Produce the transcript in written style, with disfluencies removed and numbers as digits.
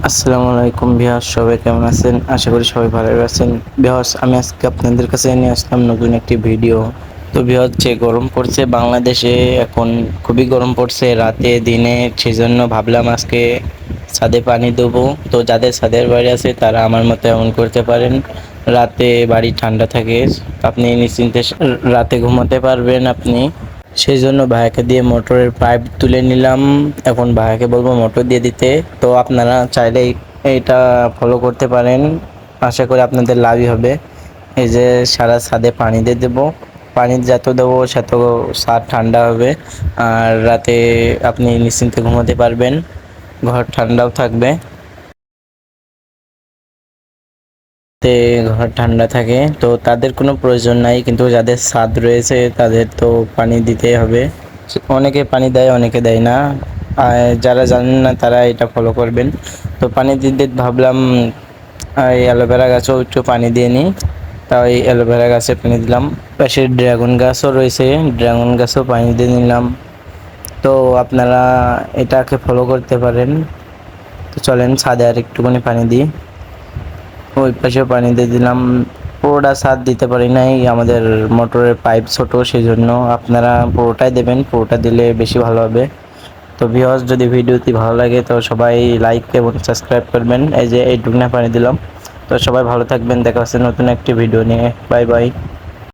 আসসালামু আলাইকুম ভিউয়ার্স, সবাই কেমন আছেন? আশা করি সবাই ভালো আছেন। ভিউয়ার্স, আমি আজকে আপনাদের কাছে নিয়ে আসলাম নতুন একটি ভিডিও। তো ভিউয়ার্স, যে গরম পড়ছে বাংলাদেশে, এখন খুবই গরম পড়ছে রাতে দিনে, সেজন্য ভাবলাম আজকে ছাদে পানি দেবো। তো যাদের ছাদের বাড়ি আছে তারা আমার মতো এমন করতে পারেন। রাতে বাড়ি ঠান্ডা থাকে, আপনি নিশ্চিন্তে রাতে ঘুমাতে পারবেন আপনি। সেই জন্য ভাইয়াকে দিয়ে মোটরের পাইপ তুলে নিলাম। এখন ভাইয়াকে বলবো মোটর দিয়ে দিতে। তো আপনারা চাইলে এটা ফলো করতে পারেন, আশা করি আপনাদের লাভই হবে। এই যে সারা ছাদে পানি দিয়ে দেবো, পানি যত দেবো সেত ছাদ ঠান্ডা হবে, আর রাতে আপনি নিশ্চিন্তে ঘুমাতে পারবেন, ঘর ঠান্ডাও থাকবে। তে ঘর ঠান্ডা থাকে, তো তাদের কোনো প্রয়োজন নাই, কিন্তু যাদের ছাদ রয়েছে তাদের তো পানি দিতেই হবে। অনেকে পানি দেয়, অনেকে দেয় না। আর যারা জানেন না তারা এটা ফলো করবেন। তো পানি দিতে ভাবলাম এই অ্যালোভেরা গাছও একটু পানি দিয়ে নিই। তাই অ্যালোভেরা গাছে পানি দিলাম। পাশে ড্রাগন গাছও রয়েছে, ড্রাগন গাছেও পানি দিয়ে নিলাম। তো আপনারা এটাকে ফলো করতে পারেন। তো চলেন ছাদে আর একটুখানি পানি দিই। ওই পাশে পানি দিয়ে দিলাম। পুরোটা ছাদ দিতে পারি নাই, আমাদের মোটরের পাইপ ছোট, সেই জন্য আপনারা পুরোটাই দেবেন, পুরোটা দিলে বেশি ভালো হবে। তো ভিউয়ার্স, যদি ভিডিওটি ভালো লাগে তো সবাই লাইক এবং সাবস্ক্রাইব করবেন। এই যে এইটুকু না পানি দিলাম। তো সবাই ভালো থাকবেন, দেখা হচ্ছে নতুন একটি ভিডিও নিয়ে। Bye bye.